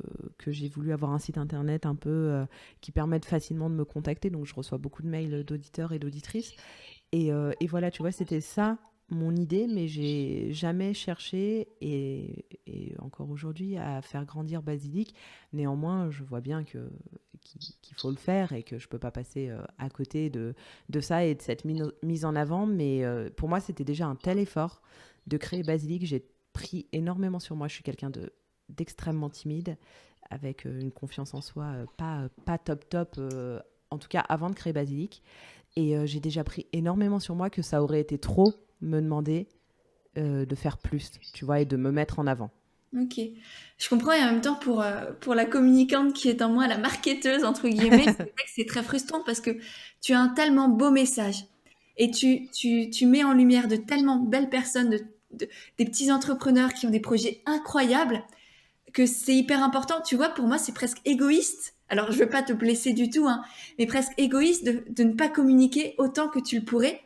j'ai voulu avoir un site internet un peu qui permette facilement de me contacter. Donc, je reçois beaucoup de mails d'auditeurs et d'auditrices. Et voilà, tu vois, c'était ça mon idée, mais j'ai jamais cherché, et encore aujourd'hui, à faire grandir Basilic. Néanmoins, je vois bien qu'il faut le faire et que je peux pas passer à côté de ça et de cette mise en avant. Mais pour moi, c'était déjà un tel effort de créer Basilic. J'ai pris énormément sur moi. Je suis quelqu'un d'extrêmement timide, avec une confiance en soi pas top top, en tout cas avant de créer Basilic. Et j'ai déjà pris énormément sur moi que ça aurait été trop me demander de faire plus, tu vois, et de me mettre en avant. Ok, je comprends et en même temps pour la communicante qui est en moi, la marketeuse entre guillemets, c'est vrai que c'est très frustrant parce que tu as un tellement beau message et tu mets en lumière de tellement belles personnes, des petits entrepreneurs qui ont des projets incroyables que c'est hyper important. Tu vois, pour moi, c'est presque égoïste. Alors, je veux pas te blesser du tout, hein, mais presque égoïste de ne pas communiquer autant que tu le pourrais,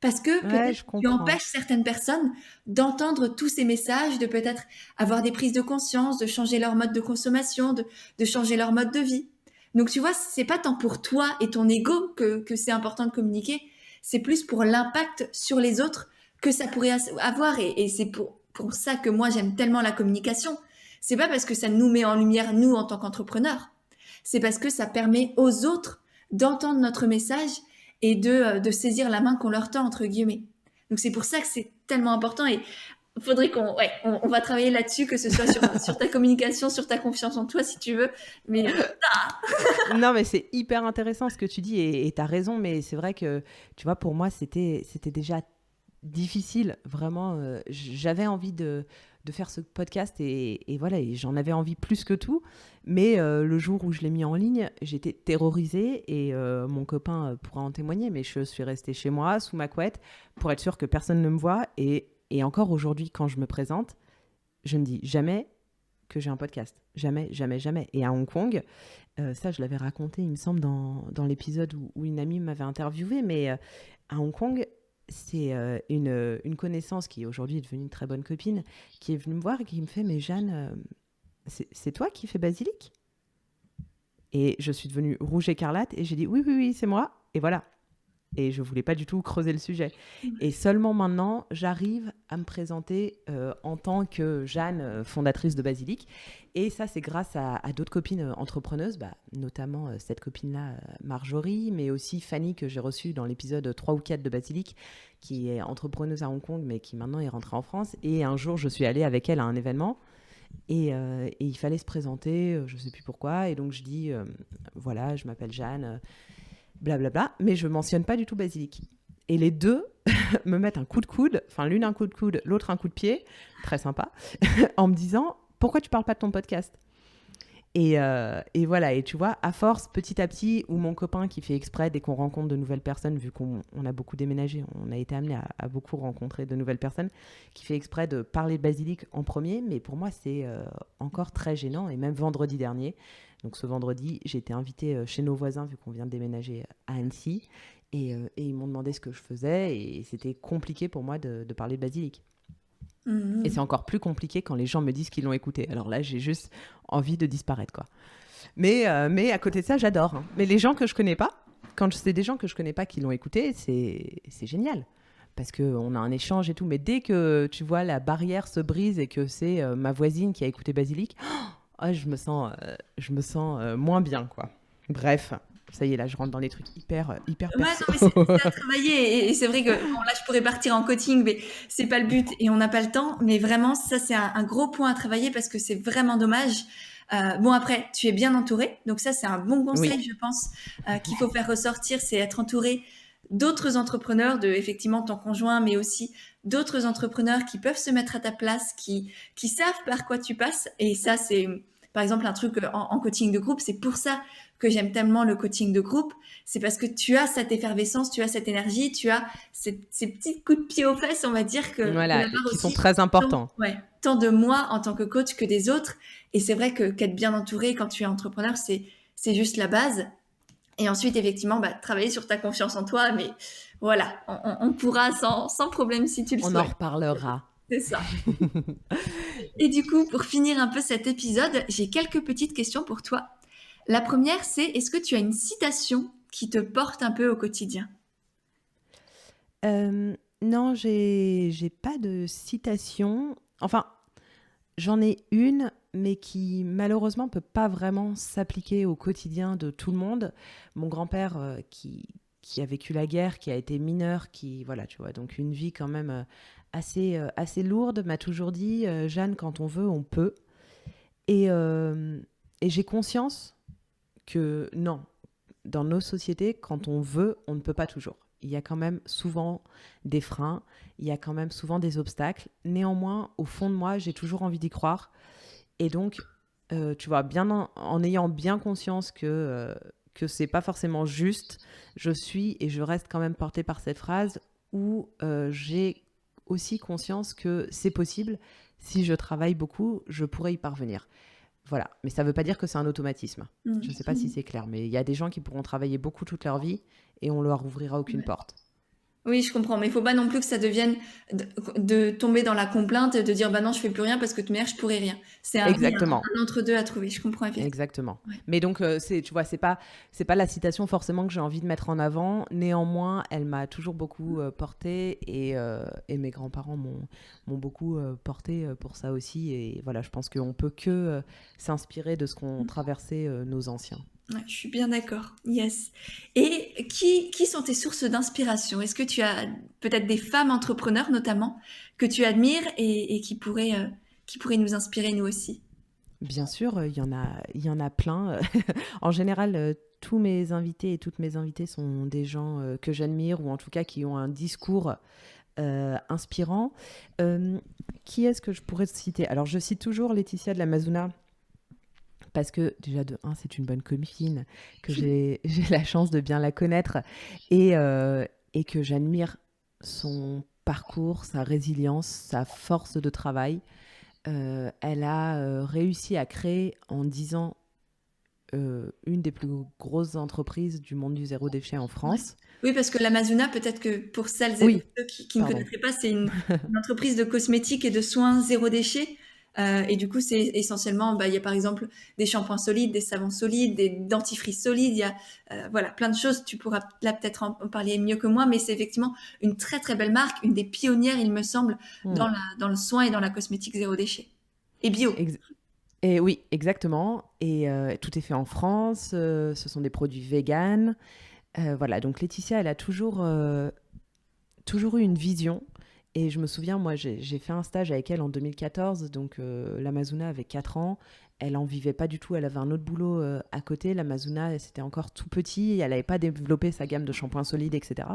parce que Ouais, peut-être je tu comprends. empêches certaines personnes d'entendre tous ces messages, de peut-être avoir des prises de conscience, de changer leur mode de consommation, de changer leur mode de vie. Donc, tu vois, c'est pas tant pour toi et ton ego que c'est important de communiquer, c'est plus pour l'impact sur les autres que ça pourrait avoir. Et c'est pour ça que moi, j'aime tellement la communication. C'est pas parce que ça nous met en lumière, nous, en tant qu'entrepreneurs. C'est parce que ça permet aux autres d'entendre notre message et de saisir la main qu'on leur tend, entre guillemets. Donc c'est pour ça que c'est tellement important et il faudrait on va travailler là-dessus, que ce soit sur ta communication, sur ta confiance en toi, si tu veux. Mais Non, mais c'est hyper intéressant ce que tu dis, et tu as raison, mais c'est vrai que, tu vois, pour moi, c'était déjà difficile, vraiment. J'avais envie de faire ce podcast, et voilà, et j'en avais envie plus que tout. Mais le jour où je l'ai mis en ligne, j'étais terrorisée, et mon copain pourra en témoigner, mais je suis restée chez moi, sous ma couette, pour être sûre que personne ne me voit. Et encore aujourd'hui, quand je me présente, je ne dis jamais que j'ai un podcast. Jamais, jamais, jamais. Et à Hong Kong, ça, je l'avais raconté, il me semble, dans l'épisode où une amie m'avait interviewée, mais à Hong Kong, c'est une connaissance qui aujourd'hui est devenue une très bonne copine, qui est venue me voir et qui me fait « Mais Jeanne, c'est toi qui fais Basilic ?» Et je suis devenue rouge écarlate et j'ai dit « Oui, oui, oui, c'est moi. » Et voilà. Et je ne voulais pas du tout creuser le sujet. Et seulement maintenant, j'arrive à me présenter en tant que Jeanne, fondatrice de Basilic. Et ça, c'est grâce à d'autres copines entrepreneuses, notamment cette copine-là, Marjorie, mais aussi Fanny, que j'ai reçue dans l'épisode 3 ou 4 de Basilic, qui est entrepreneuse à Hong Kong, mais qui maintenant est rentrée en France. Et un jour, je suis allée avec elle à un événement. Et il fallait se présenter, je ne sais plus pourquoi. Et donc, je dis, voilà, je m'appelle Jeanne, blablabla, mais je mentionne pas du tout Basilic. Et les deux me mettent un coup de coude, enfin l'une un coup de coude, l'autre un coup de pied, très sympa, en me disant « Pourquoi tu parles pas de ton podcast ?» et voilà, et tu vois, à force, petit à petit, ou mon copain qui fait exprès, dès qu'on rencontre de nouvelles personnes, vu qu'on a beaucoup déménagé, on a été amené à beaucoup rencontrer de nouvelles personnes, qui fait exprès de parler de Basilic en premier, mais pour moi, c'est encore très gênant, et même vendredi dernier, donc ce vendredi, j'ai été invitée chez nos voisins, vu qu'on vient de déménager à Annecy, et ils m'ont demandé ce que je faisais, et c'était compliqué pour moi de parler de Basilic. Mhm. Et c'est encore plus compliqué quand les gens me disent qu'ils l'ont écouté. Alors là, j'ai juste envie de disparaître, quoi. Mais à côté de ça, j'adore. Hein. Mais les gens que je connais pas, quand c'est des gens que je connais pas qui l'ont écouté, c'est génial. Parce qu'on a un échange et tout. Mais dès que, tu vois, la barrière se brise et que c'est ma voisine qui a écouté Basilic, je me sens moins bien, quoi. Bref. Ça y est, là, je rentre dans des trucs hyper Ouais, perso. non, mais c'est à travailler. Et c'est vrai que bon, là, je pourrais partir en coaching, mais c'est pas le but et on n'a pas le temps. Mais vraiment, ça, c'est un gros point à travailler parce que c'est vraiment dommage. Bon, après, tu es bien entouré. Donc ça, c'est un bon conseil, Oui. je pense, qu'il faut faire ressortir, c'est être entouré d'autres entrepreneurs, de effectivement ton conjoint, mais aussi d'autres entrepreneurs qui peuvent se mettre à ta place, qui savent par quoi tu passes. Et ça, c'est, par exemple, un truc en coaching de groupe. C'est pour ça que j'aime tellement le coaching de groupe. C'est parce que tu as cette effervescence, tu as cette énergie, tu as ces petits coups de pied aux fesses, on va dire, que Voilà, la barre qui sont aussi, très importants. tant de moi en tant que coach que des autres. Et c'est vrai qu'être bien entouré quand tu es entrepreneur, c'est juste la base. Et ensuite, effectivement, travailler sur ta confiance en toi. Mais voilà, on pourra sans problème si tu le souhaites. On en reparlera. C'est ça. Et du coup, pour finir un peu cet épisode, j'ai quelques petites questions pour toi. La première, c'est est-ce que tu as une citation qui te porte un peu au quotidien ? Non, j'ai pas de citation. Enfin, j'en ai une, mais qui malheureusement peut pas vraiment s'appliquer au quotidien de tout le monde. Mon grand-père qui a vécu la guerre, qui a été mineur, voilà, tu vois, donc une vie quand même assez lourde, m'a toujours dit Jeanne, quand on veut, on peut. Et j'ai conscience que non, dans nos sociétés, quand on veut, on ne peut pas toujours. Il y a quand même souvent des freins, il y a quand même souvent des obstacles. Néanmoins, au fond de moi, j'ai toujours envie d'y croire. Et donc, tu vois, bien en ayant bien conscience que c'est pas forcément juste, je suis et je reste quand même portée par cette phrase où j'ai aussi conscience que c'est possible. Si je travaille beaucoup, je pourrais y parvenir. Voilà, mais ça ne veut pas dire que c'est un automatisme. Je ne sais pas si c'est clair, mais il y a des gens qui pourront travailler beaucoup toute leur vie et on leur ouvrira aucune porte. Oui, je comprends, mais il ne faut pas non plus que ça devienne de tomber dans la complainte et de dire bah non, je fais plus rien parce que de toute manière, je pourrais rien. C'est un entre-deux à trouver, je comprends effectivement. Exactement. Ouais. Mais donc, tu vois, c'est pas la citation forcément que j'ai envie de mettre en avant. Néanmoins, elle m'a toujours beaucoup portée et mes grands-parents m'ont beaucoup portée pour ça aussi. Et voilà, je pense qu'on ne peut que s'inspirer de ce qu'ont traversé nos anciens. Ouais, je suis bien d'accord, yes. Et qui sont tes sources d'inspiration ? Est-ce que tu as peut-être des femmes entrepreneurs notamment que tu admires et qui pourraient nous inspirer nous aussi ? Bien sûr, il y en a plein. En général, tous mes invités et toutes mes invitées sont des gens que j'admire ou en tout cas qui ont un discours inspirant. Qui est-ce que je pourrais citer ? Alors, je cite toujours Laetitia de la Mazuna. Parce que déjà de 1, c'est une bonne copine, que j'ai la chance de bien la connaître et que j'admire son parcours, sa résilience, sa force de travail. Elle a réussi à créer en 10 ans une des plus grosses entreprises du monde du zéro déchet en France. Oui, parce que l'Amazona, peut-être que pour celles et Oui, ceux qui ne pardon. connaîtraient pas, c'est une entreprise de cosmétiques et de soins zéro déchet. Et du coup, c'est essentiellement, il y a par exemple des shampoings solides, des savons solides, des dentifrices solides. Il y a voilà, plein de choses. Tu pourras là peut-être en parler mieux que moi, mais c'est effectivement une très très belle marque, une des pionnières, il me semble, Hmm. dans le soin et dans la cosmétique zéro déchet. Et bio. Ex- Et oui, exactement. Et tout est fait en France. Ce sont des produits véganes. Voilà, donc Laetitia, elle a toujours eu une vision. Et je me souviens, moi, j'ai fait un stage avec elle en 2014. Donc l'Amazona avait 4 ans. Elle en vivait pas du tout. Elle avait un autre boulot à côté. L'Amazona, c'était encore tout petit. Elle n'avait pas développé sa gamme de shampoings solides, etc.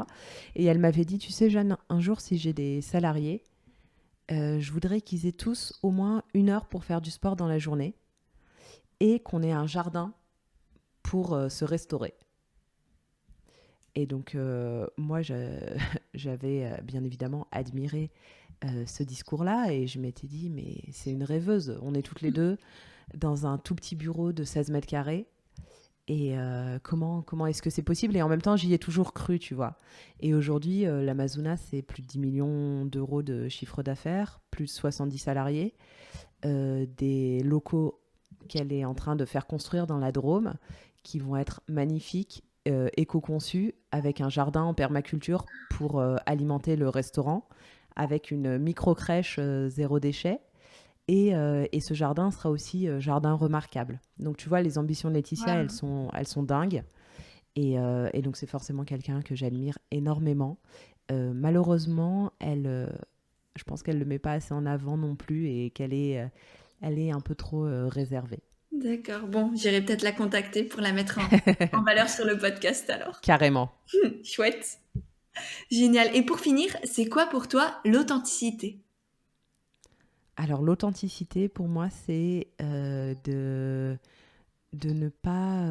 Et elle m'avait dit, tu sais, Jeanne, un jour, si j'ai des salariés, je voudrais qu'ils aient tous au moins 1 heure pour faire du sport dans la journée et qu'on ait un jardin pour se restaurer. Et donc, moi, j'avais bien évidemment admiré ce discours-là et je m'étais dit, mais c'est une rêveuse. On est toutes les deux dans un tout petit bureau de 16 mètres carrés. Et comment est-ce que c'est possible? Et en même temps, j'y ai toujours cru, tu vois. Et aujourd'hui, l'Amazona, c'est plus de 10 millions d'euros de chiffre d'affaires, plus de 70 salariés, des locaux qu'elle est en train de faire construire dans la Drôme, qui vont être magnifiques, éco-conçus, avec un jardin en permaculture pour alimenter le restaurant, avec une micro-crèche zéro déchet. Et ce jardin sera aussi jardin remarquable. Donc tu vois, les ambitions de Laetitia, Wow. elles sont dingues. Et donc c'est forcément quelqu'un que j'admire énormément. Malheureusement, je pense qu'elle ne le met pas assez en avant non plus et elle est un peu trop réservée. D'accord. Bon, j'irai peut-être la contacter pour la mettre en valeur sur le podcast alors. Carrément. Chouette. Génial. Et pour finir, c'est quoi pour toi l'authenticité? Alors l'authenticité, pour moi, c'est de ne pas,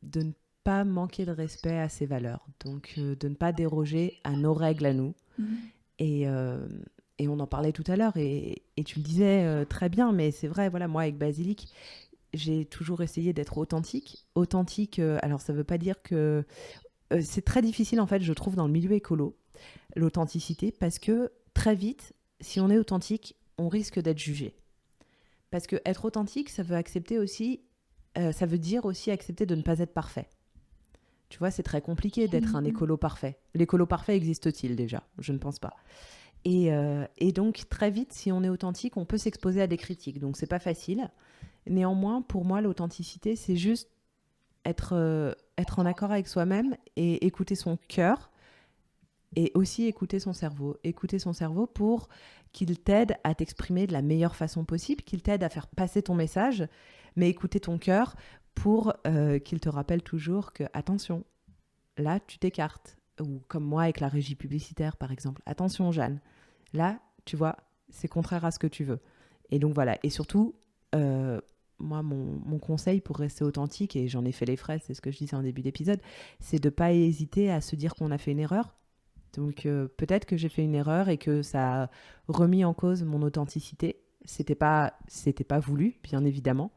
de ne pas manquer de respect à ses valeurs. Donc de ne pas déroger à nos règles à nous. Mhm. Et, euh, et on en parlait tout à l'heure, et tu le disais très bien, mais c'est vrai, voilà, moi avec Basilic, j'ai toujours essayé d'être authentique. Authentique, alors ça ne veut pas dire que... c'est très difficile en fait, je trouve, dans le milieu écolo, l'authenticité, parce que très vite, si on est authentique, on risque d'être jugé. Parce que être authentique, ça veut accepter aussi, ça veut dire aussi accepter de ne pas être parfait. Tu vois, c'est très compliqué d'être un écolo parfait. L'écolo parfait existe-t-il déjà? Je ne pense pas. Et donc, très vite, si on est authentique, on peut s'exposer à des critiques. Donc, c'est pas facile. Néanmoins, pour moi, l'authenticité, c'est juste être en accord avec soi-même et écouter son cœur et aussi écouter son cerveau. Écouter son cerveau pour qu'il t'aide à t'exprimer de la meilleure façon possible, qu'il t'aide à faire passer ton message, mais écouter ton cœur pour qu'il te rappelle toujours que, attention, là, tu t'écartes. Ou comme moi avec la régie publicitaire, par exemple. Attention, Jeanne, là, tu vois, c'est contraire à ce que tu veux. Et donc voilà. Et surtout, moi, mon conseil pour rester authentique, et j'en ai fait les frais, c'est ce que je disais en début d'épisode, c'est de ne pas hésiter à se dire qu'on a fait une erreur. Donc peut-être que j'ai fait une erreur et que ça a remis en cause mon authenticité. C'était pas voulu, bien évidemment.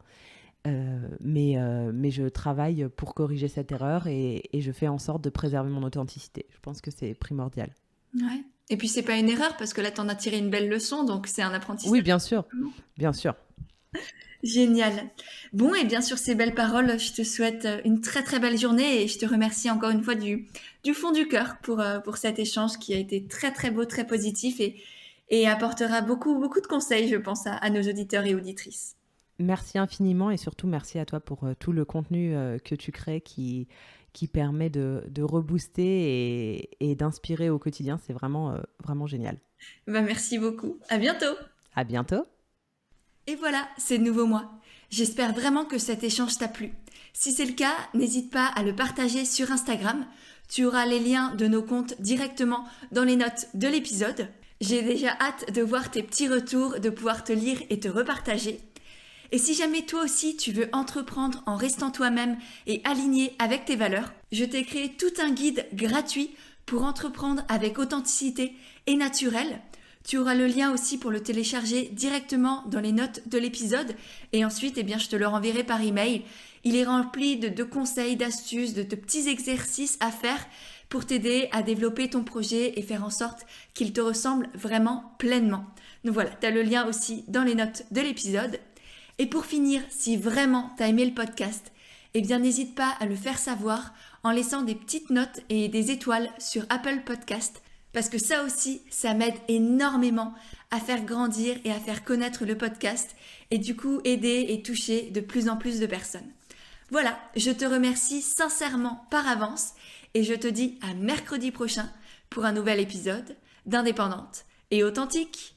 Mais je travaille pour corriger cette erreur et je fais en sorte de préserver mon authenticité. Je pense que c'est primordial. Ouais. Et puis c'est pas une erreur parce que là t'en as tiré une belle leçon, donc c'est un Oui, apprentissage. bien sûr, bien sûr. Génial. Bon, et bien sur ces belles paroles, je te souhaite une très très belle journée et je te remercie encore une fois du fond du cœur pour cet échange qui a été très très beau, très positif et apportera beaucoup beaucoup de conseils, je pense, à nos auditeurs et auditrices. Merci infiniment et surtout merci à toi pour tout le contenu que tu crées qui permet de rebooster et d'inspirer au quotidien. C'est vraiment, vraiment génial. Bah, merci beaucoup. À bientôt. À bientôt. Et voilà, c'est de nouveau moi. J'espère vraiment que cet échange t'a plu. Si c'est le cas, n'hésite pas à le partager sur Instagram. Tu auras les liens de nos comptes directement dans les notes de l'épisode. J'ai déjà hâte de voir tes petits retours, de pouvoir te lire et te repartager. Et si jamais toi aussi tu veux entreprendre en restant toi-même et aligné avec tes valeurs, je t'ai créé tout un guide gratuit pour entreprendre avec authenticité et naturel. Tu auras le lien aussi pour le télécharger directement dans les notes de l'épisode et ensuite je te le renverrai par email. Il est rempli de conseils, d'astuces, de petits exercices à faire pour t'aider à développer ton projet et faire en sorte qu'il te ressemble vraiment pleinement. Donc voilà, tu as le lien aussi dans les notes de l'épisode. Et pour finir, si vraiment tu as aimé le podcast, n'hésite pas à le faire savoir en laissant des petites notes et des étoiles sur Apple Podcast parce que ça aussi, ça m'aide énormément à faire grandir et à faire connaître le podcast et du coup aider et toucher de plus en plus de personnes. Voilà, je te remercie sincèrement par avance et je te dis à mercredi prochain pour un nouvel épisode d'Indépendante et Authentique.